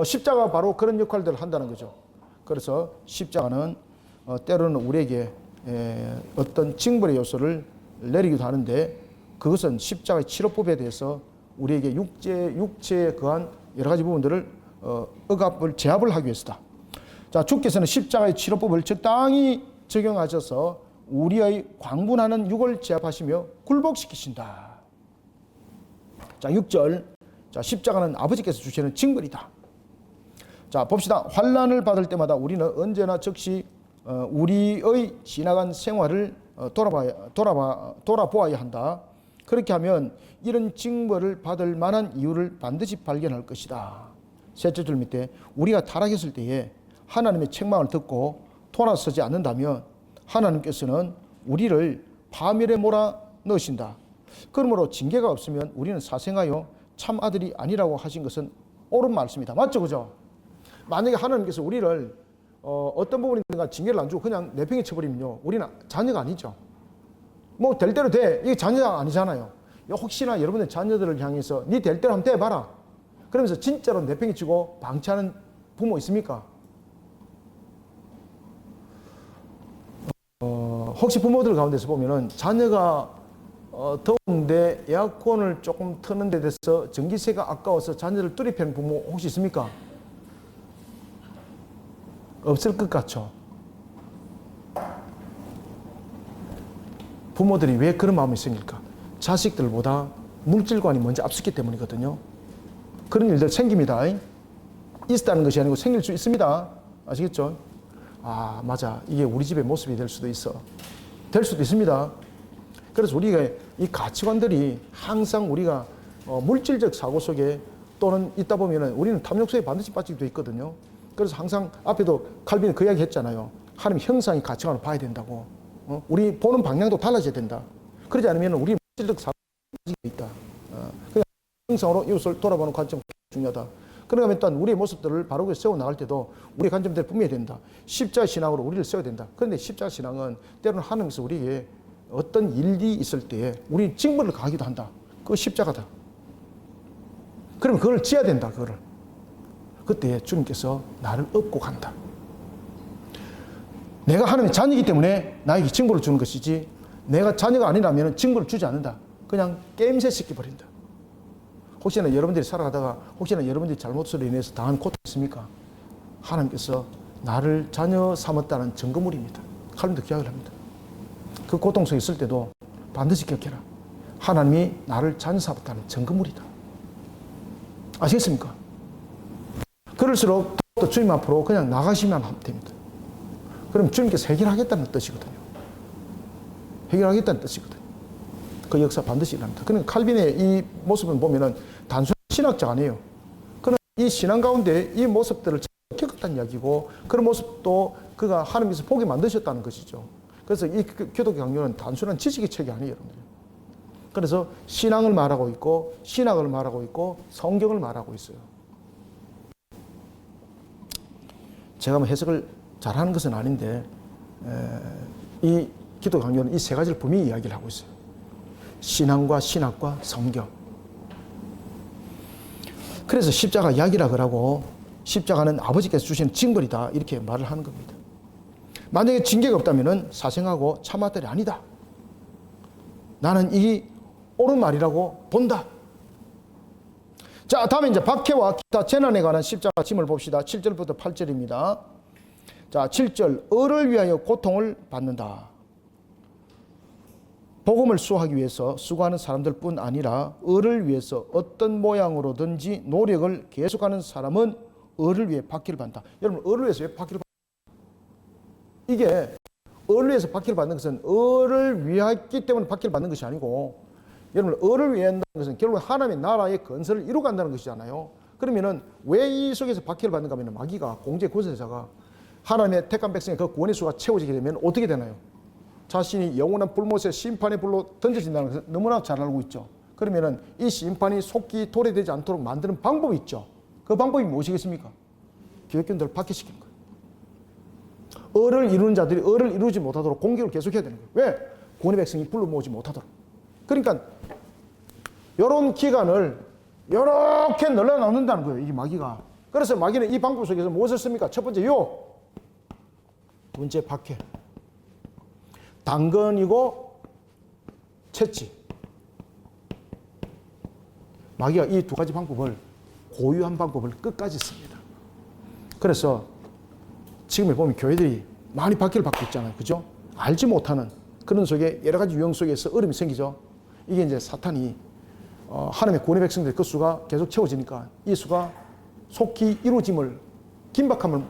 십자가가 바로 그런 역할들을 한다는 거죠. 그래서 십자가는 때로는 우리에게 어떤 징벌의 요소를 내리기도 하는데, 그것은 십자가의 치료법에 대해서 우리에게 육체에 거한 여러 가지 부분들을 제압을 하기 위해서다. 자, 주께서는 십자가의 치료법을 적당히 적용하셔서 우리의 광분하는 육을 제압하시며 굴복시키신다. 자, 6절. 자, 십자가는 아버지께서 주시는 징벌이다. 자, 봅시다. 환난을 받을 때마다 우리는 언제나 즉시 우리의 지나간 생활을 돌아보아야 한다. 그렇게 하면 이런 징벌을 받을 만한 이유를 반드시 발견할 것이다. 셋째 줄 밑에 우리가 타락했을 때에 하나님의 책망을 듣고 돌아서지 않는다면 하나님께서는 우리를 파멸에 몰아넣으신다. 그러므로 징계가 없으면 우리는 사생하여 참 아들이 아니라고 하신 것은 옳은 말씀이다. 맞죠? 그죠? 만약에 하나님께서 우리를 어떤 부분인가 징계를 안 주고 그냥 내팽개 쳐버리면요, 우리는 자녀가 아니죠. 뭐 될 대로 돼. 이게 자녀가 아니잖아요. 혹시나 여러분의 자녀들을 향해서 네 될 대로 한번 돼봐라, 그러면서 진짜로 내팽개 치고 방치하는 부모 있습니까? 혹시 부모들 가운데서 보면은 자녀가 더운데 에어컨을 조금 트는 데 대해서 전기세가 아까워서 자녀를 뚜리패는 부모 혹시 있습니까? 없을 것 같죠. 부모들이 왜 그런 마음이 생길까? 자식들보다 물질관이 먼저 앞섰기 때문이거든요. 그런 일들 생깁니다. 있다는 것이 아니고 생길 수 있습니다. 아시겠죠? 아, 맞아. 이게 우리 집의 모습이 될 수도 있어. 될 수도 있습니다. 그래서 우리가 이 가치관들이 항상 우리가 물질적 사고 속에 또는 있다 보면은 우리는 탐욕소에 반드시 빠지게 돼 있거든요. 그래서 항상 앞에도 칼빈이 그 이야기 했잖아요. 하나님 형상이 가치관을 봐야 된다고. 우리 보는 방향도 달라져야 된다. 그러지 않으면 우리 물질적 사고에 빠지게 돼 있다. 그냥 형상으로 이웃을 돌아보는 관점이 중요하다. 그러면 일단 우리의 모습들을 바르게 세워나갈 때도 우리의 관점들이 분명해야 된다. 십자가 신앙으로 우리를 세워야 된다. 그런데 십자가 신앙은 때로는 하나님께서 우리에게 어떤 일이 있을 때에 우리 징벌을 가하기도 한다. 그거 십자가다. 그러면 그걸 지어야 된다. 그거를. 그때 주님께서 나를 업고 간다. 내가 하나님의 자녀이기 때문에 나에게 징벌을 주는 것이지 내가 자녀가 아니라면 징벌을 주지 않는다. 그냥 게임새 시켜버린다. 혹시나 여러분들이 살아가다가 혹시나 여러분들이 잘못으로 인해서 당한 고통이 있습니까? 하나님께서 나를 자녀 삼았다는 증거물입니다. 하나님도 기약을 합니다. 그 고통 속에 있을 때도 반드시 기억해라. 하나님이 나를 자녀 삼았다는 증거물이다. 아시겠습니까? 그럴수록 또 주님 앞으로 그냥 나가시면 됩니다. 그럼 주님께서 해결하겠다는 뜻이거든요. 해결하겠다는 뜻이거든요. 그 역사 반드시 일어납니다. 그러니까 칼빈의 이 모습을 보면은 단순한 신학자가 아니에요. 그러나 이 신앙 가운데 이 모습들을 겪었다는 이야기고 그런 모습도 그가 하나님께서 보게 만드셨다는 것이죠. 그래서 이 기독교 강요는 단순한 지식의 책이 아니에요, 여러분들. 그래서 신앙을 말하고 있고 신학을 말하고 있고 성경을 말하고 있어요. 제가 뭐 해석을 잘하는 것은 아닌데 이 기독교 강요는 이 세 가지를 분명히 이야기를 하고 있어요. 신앙과 신학과 성경. 그래서 십자가 약이라 그러고 십자가는 아버지께서 주신 징벌이다 이렇게 말을 하는 겁니다. 만약에 징계가 없다면 사생하고 참아들이 아니다. 나는 이 옳은 말이라고 본다. 자, 다음에 이제 박해와 기타 재난에 관한 십자가 짐을 봅시다. 7절부터 8절입니다. 자, 7절 을을 위하여 고통을 받는다. 복음을 수호하기 위해서 수고하는 사람들 뿐 아니라 을을 위해서 어떤 모양으로든지 노력을 계속하는 사람은 을을 위해 박해를 받는다. 여러분, 을을 위해서 왜 박해를 받는다? 이게 을을 위해서 박해를 받는 것은 을을 위했기 때문에 박해를 받는 것이 아니고, 여러분, 을을 위한다는 것은 결국 하나님의 나라의 건설을 이루간다는 것이잖아요. 그러면은 왜 이 속에서 박해를 받는가 하면 마귀가 공제 권세자가 하나님의 택한 백성의 그 구원의 수가 채워지게 되면 어떻게 되나요? 자신이 영원한 불못에 심판의 불로 던져진다는 것을 너무나 잘 알고 있죠. 그러면은 이 심판이 속기 도래되지 않도록 만드는 방법이 있죠. 그 방법이 무엇이겠습니까? 기독교인들을 박해시키는 거예요. 을을 이루는 자들이 을을 이루지 못하도록 공격을 계속해야 되는 거예요. 왜? 구원의 백성이 불러 모으지 못하도록. 그러니까 이런 기간을 이렇게 늘어놓는다는 거예요. 이 마귀가. 그래서 마귀는 이 방법 속에서 무엇을 씁니까? 첫 번째 두 번째 박해. 당근이고 채찍. 마귀가 이 두 가지 방법을 고유한 방법을 끝까지 씁니다. 그래서 지금 보면 교회들이 많이 박해를 받고 있잖아요. 그죠? 알지 못하는 그런 속에 여러 가지 유형 속에서 어려움이 생기죠. 이게 이제 사탄이 하나님의 구원의 백성들 그 수가 계속 채워지니까 이 수가 속히 이루어짐을 긴박함을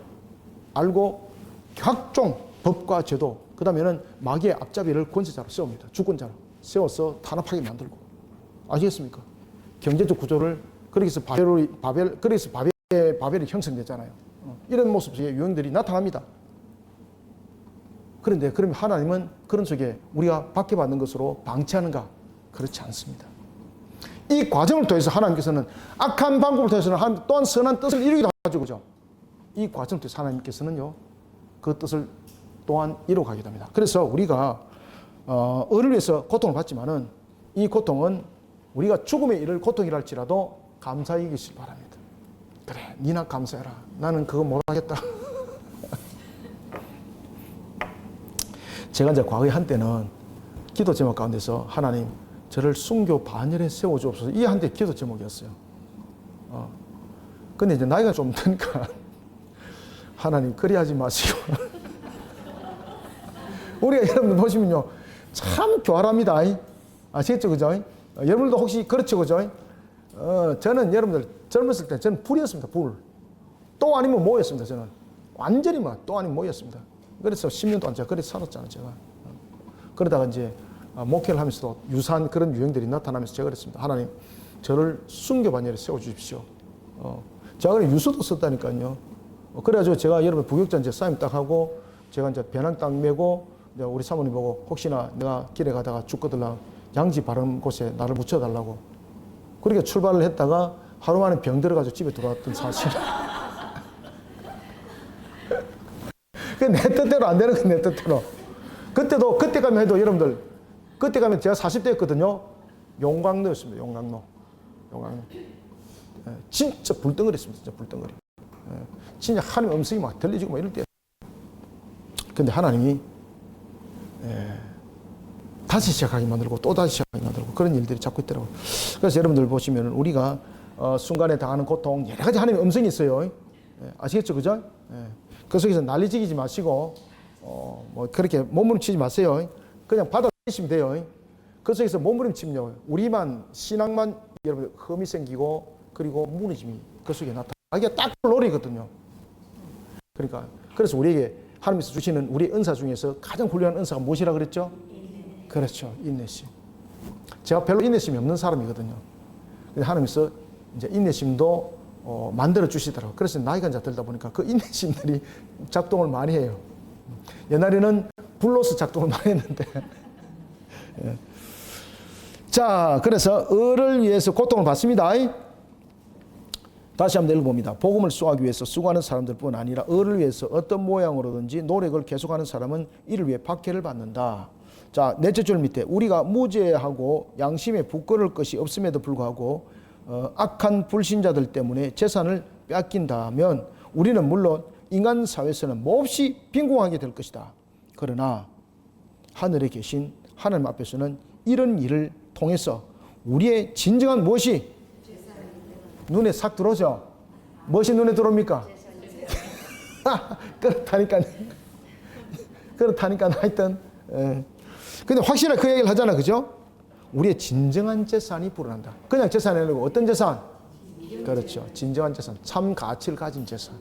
알고 각종 법과 제도 그 다음에는 마귀의 앞잡이를 권세자로 세웁니다. 주권자로 세워서 탄압하게 만들고. 아시겠습니까? 경제적 구조를 그래서 바벨이 형성되잖아요. 이런 모습 속에 유형들이 나타납니다. 그런데 그러면 하나님은 그런 속에 우리가 박해받는 것으로 방치하는가? 그렇지 않습니다. 이 과정을 통해서 하나님께서는 악한 방법을 통해서는 하나님 또한 선한 뜻을 이루기도 하죠. 그죠? 이 과정을 통해서 하나님께서는요, 그 뜻을 또한 이루어가게 됩니다. 그래서 우리가 을을 위해서 고통을 받지만은 이 고통은 우리가 죽음에 이를 고통이라 할지라도 감사히 여기시길 바랍니다. 그래, 니나 감사해라. 나는 그거 못하겠다. 제가 이제 과거에 한때는 기도 제목 가운데서 하나님 저를 순교 반열에 세워주옵소서 이 한때 기도 제목이었어요. 근데 이제 나이가 좀 드니까 하나님 그리하지 마시고 우리가 여러분들 보시면요 참 교활합니다. 아시겠죠? 그죠? 여러분들도 혹시 그렇죠? 그죠? 저는 여러분들 젊었을 때 저는 불이었습니다. 불. 또 아니면 뭐였습니다. 저는 완전히 또 아니면 뭐였습니다. 그래서 10년 동안 제가 그렇게 살았잖아요. 제가. 그러다가 이제 목회를 하면서도 유사한 그런 유형들이 나타나면서 제가 그랬습니다. 하나님, 저를 순교 반열에 세워주십시오. 제가 그래 유서도 썼다니까요. 그래가지고 제가 여러분 부격자 이제 사임 딱 하고 제가 이제 배낭 딱 메고 이제 우리 사모님 보고 혹시나 내가 길에 가다가 죽거들라 양지 바른 곳에 나를 묻혀달라고 그렇게 출발을 했다가 하루 만에 병 들어가지고 집에 들어왔던 사실. 그 내 뜻대로 안 되는 건 내 뜻대로. 그때 가면 해도 여러분들, 그때 가면 제가 40대였거든요. 용광로였습니다. 용광로. 진짜 불덩어리였습니다. 진짜 불덩어리. 진짜 하나님의 음성이 막 들리지고 막 이럴 때. 근데 하나님이 다시 시작하게 만들고 또 다시 시작하게 만들고 그런 일들이 자꾸 있더라고요. 그래서 여러분들 보시면 우리가 순간에 당하는 고통 여러 가지 하나님의 음성이 있어요. 아시겠죠? 그죠? 그 속에서 난리지기지 마시고 뭐 그렇게 몸부림치지 마세요. 그냥 받아들이시면 돼요. 그 속에서 몸부림치면요, 우리만 신앙만 여러분 흠이 생기고 그리고 무너짐이 그 속에 나타나. 이게 딱 롤이거든요. 그러니까 그래서 우리에게 하나님께서 주시는 우리 은사 중에서 가장 훌륭한 은사가 무엇이라 그랬죠? 그렇죠, 인내심. 제가 별로 인내심이 없는 사람이거든요. 하나님께서 이제 인내심도 만들어 주시더라고요. 그래서 나이가 이제 들다 보니까 그 인내심들이 작동을 많이 해요. 옛날에는 불로서 작동을 많이 했는데. 자, 그래서 을을 위해서 고통을 받습니다. 다시 한번 읽어봅니다. 복음을 수호하기 위해서 수고하는 사람들뿐 아니라 을을 위해서 어떤 모양으로든지 노력을 계속하는 사람은 이를 위해 박해를 받는다. 자, 넷째 줄 밑에 우리가 무죄하고 양심에 부끄러울 것이 없음에도 불구하고 악한 불신자들 때문에 재산을 뺏긴다면 우리는 물론 인간 사회에서는 몹시 빈궁하게 될 것이다. 그러나 하늘에 계신 하나님 앞에서는 이런 일을 통해서 우리의 진정한 무엇이 눈에 싹 들어오죠? 무엇이 눈에 들어옵니까? 그렇다니까 하여튼 근데 확실하게 그 얘기를 하잖아, 그죠? 우리의 진정한 재산이 불어난다. 그냥 재산이 아니고 어떤 재산? 그렇죠. 진정한 재산. 참 가치를 가진 재산.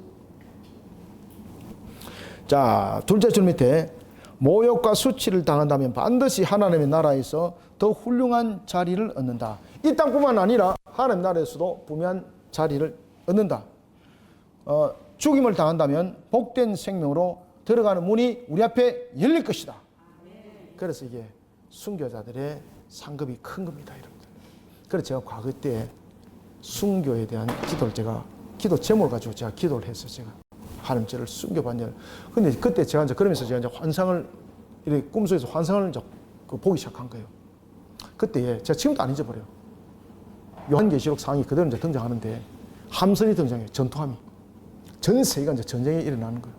자, 둘째 줄 밑에 모욕과 수치를 당한다면 반드시 하나님의 나라에서 더 훌륭한 자리를 얻는다. 이 땅뿐만 아니라 하나님 나라에서도 분명한 자리를 얻는다. 죽임을 당한다면 복된 생명으로 들어가는 문이 우리 앞에 열릴 것이다. 그래서 이게 순교자들의 상급이 큰 겁니다, 여러분들. 그래서 제가 과거 때 순교에 대한 기도를 기도 제목을 가지고 제가 기도를 했어요. 제가 하나님 저를 순교 반열. 근데 그때 제가 이제 그러면서 제가 이제 환상을 이렇게 꿈속에서 환상을 이제 보기 시작한 거예요. 그때 제가 지금도 안 잊어버려요. 요한계시록 상이 그대로 이제 등장하는데 함선이 등장해요. 전투함이. 전 세계가 이제 전쟁이 일어나는 거예요.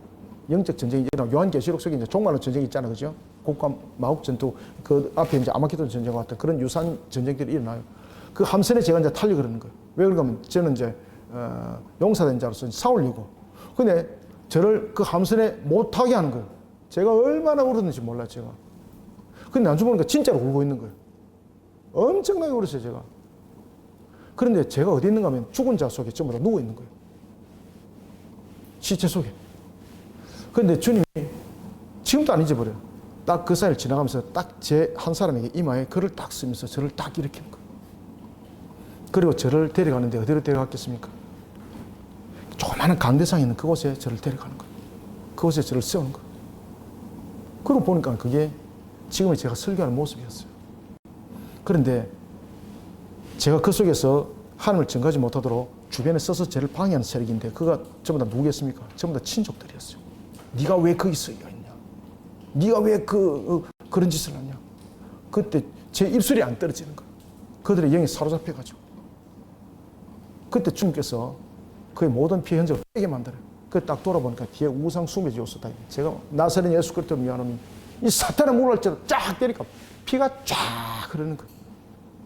영적 전쟁이 일어나고 요한계시록 속에 이제 종말의 전쟁이 있잖아요, 그죠? 곡과 마곡 전투, 그 앞에 이제 아마게돈 전쟁과 같은 그런 유사한 전쟁들이 일어나요. 그 함선에 제가 이제 타려고 그러는 거예요. 왜 그러냐면 저는 이제 용사된 자로서 싸우려고. 근데 저를 그 함선에 못 타게 하는 거예요. 제가 얼마나 울었는지 몰라요, 제가. 근데 나중에 보니까 진짜로 울고 있는 거예요. 엄청나게 울었어요, 제가. 그런데 제가 어디 있는가 하면 죽은 자 속에 전부 다 누워 있는 거예요. 시체 속에. 그런데 주님이 지금도 안 잊어버려요. 딱 그 사이를 지나가면서 딱 제 한 사람에게 이마에 글을 딱 쓰면서 저를 딱 일으키는 거예요. 그리고 저를 데려가는데 어디로 데려갔겠습니까? 조그마한 강대상에 있는 그곳에 저를 데려가는 거예요. 그곳에 저를 세우는 거예요. 그러고 보니까 그게 지금의 제가 설교하는 모습이었어요. 그런데 제가 그 속에서 하나님을 전가지 못하도록 주변에 써서 저를 방해하는 세력인데 그가 전부 다 누구겠습니까? 전부 다 친족들이었어요. 네가 왜 거기 서 있냐? 네가 왜 그런 짓을 하냐? 그때 제 입술이 안 떨어지는 거예요. 그들의 영이 사로잡혀가지고. 그때 주님께서 그의 모든 피해 흔적을 빼게 만들어요. 그 딱 돌아보니까 뒤에 우상 숭배지 없었다. 제가 나사렛 예수 그리스도를 위하노니 이 사탄의 물을지도 쫙 때리니까 피가 쫙 흐르는 거예요.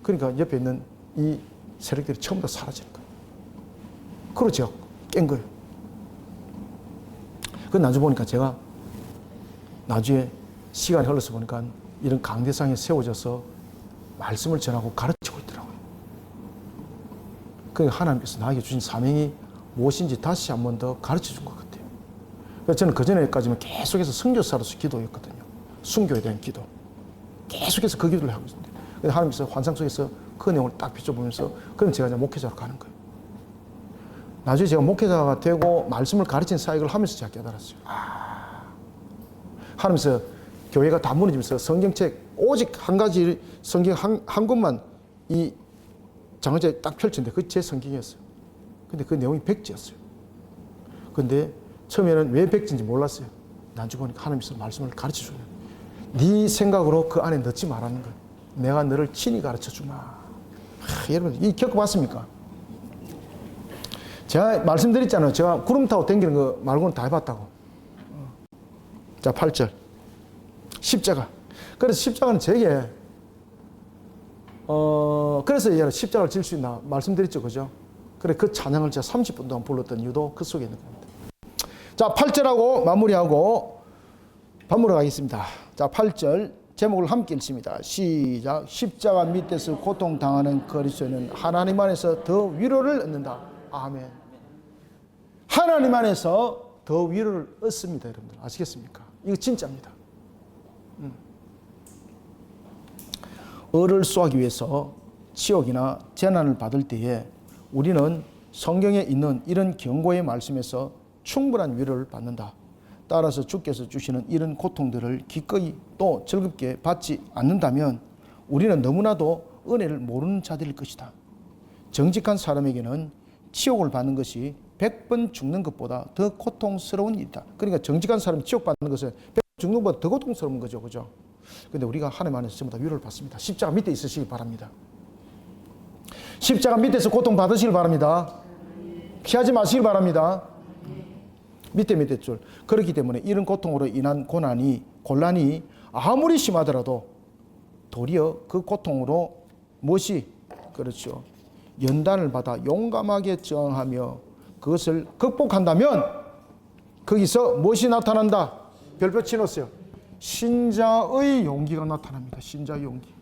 그러니까 옆에 있는 이 세력들이 처음 다 사라지는 거예요. 그러고 제가 깬 거예요. 그 나중에 보니까 제가 나중에 시간이 흘러서 보니까 이런 강대상에 세워져서 말씀을 전하고 가르치고 있더라고요. 그러니까 하나님께서 나에게 주신 사명이 무엇인지 다시 한 번 더 가르쳐 준 것 같아요. 그래서 저는 그전에까지는 계속해서 선교사로서 기도했거든요. 순교에 대한 기도. 계속해서 그 기도를 하고 있습니다. 근데 하나님께서 환상 속에서 그 내용을 딱 비춰보면서 그럼 제가 이제 목회자로 가는 거예요. 나중에 제가 목회자가 되고 말씀을 가르치는 사역을 하면서 제가 깨달았어요. 하나님께서 교회가 다 무너지면서 성경책 오직 한 가지 성경 한 권만 이 장의자에 딱 펼쳤는데 그게 제 성경이었어요. 근데 그 내용이 백지였어요. 근데 처음에는 왜 백지인지 몰랐어요. 나중에 보니까 하나님께서 말씀을 가르쳐 주는 네 생각으로 그 안에 넣지 말라는 거예요. 내가 너를 친히 가르쳐 주마. 여러분 이 겪어봤습니까? 제가 말씀드렸잖아요. 제가 구름 타고 다니는 거 말고는 다 해봤다고. 자, 8절 십자가. 그래서 십자가는 제게 그래서 십자가를 질 수 있나 말씀드렸죠, 그죠? 그래 그 찬양을 제가 30분 동안 불렀던 이유도 그 속에 있는 겁니다. 자, 8절하고 마무리하고 밥 먹으러 가겠습니다. 자, 8절 제목을 함께 읽습니다. 시작. 십자가 밑에서 고통당하는 그리스도는 하나님 안에서 더 위로를 얻는다. 아멘. 하나님 안에서 더 위로를 얻습니다, 여러분들. 아시겠습니까? 이거 진짜입니다. 을을 쏘기 위해서 치욕이나 재난을 받을 때에 우리는 성경에 있는 이런 경고의 말씀에서 충분한 위로를 받는다. 따라서 주께서 주시는 이런 고통들을 기꺼이 또 즐겁게 받지 않는다면 우리는 너무나도 은혜를 모르는 자들일 것이다. 정직한 사람에게는 치욕을 받는 것이 100번 죽는 것보다 더 고통스러운 일이다. 그러니까 정직한 사람이 치욕받는 것은 100번 죽는 것보다 더 고통스러운 거죠. 그죠? 근데 우리가 하나님 안에서 전부 다 위로를 받습니다. 십자가 밑에 있으시기 바랍니다. 십자가 밑에서 고통 받으시길 바랍니다. 피하지 마시길 바랍니다. 밑에 줄. 그렇기 때문에 이런 고통으로 인한 곤란이 아무리 심하더라도 도리어 그 고통으로 무엇이 그렇죠. 연단을 받아 용감하게 저항하며 그것을 극복한다면 거기서 무엇이 나타난다? 별표 치놓으세요. 신자의 용기가 나타납니다. 신자의 용기.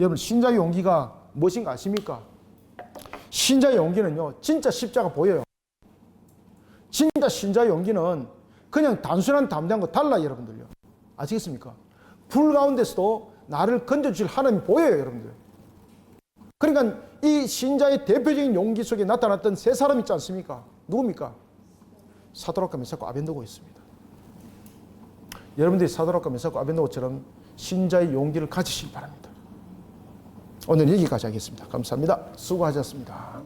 여러분 신자의 용기가 무엇인가 아십니까? 신자의 용기는요. 진짜 십자가 보여요. 진짜 신자의 용기는 그냥 단순한 담대한 거 달라요. 여러분들요. 아시겠습니까? 불 가운데서도 나를 건져주실 하나님이 보여요. 여러분들. 그러니까 이 신자의 대표적인 용기 속에 나타났던 세 사람 있지 않습니까? 누굽니까? 사도락과 메삭과 아벤노고 있습니다. 여러분들이 사도락과 메삭과 아벤노고처럼 신자의 용기를 가지시기 바랍니다. 오늘 여기까지 하겠습니다. 감사합니다. 수고하셨습니다.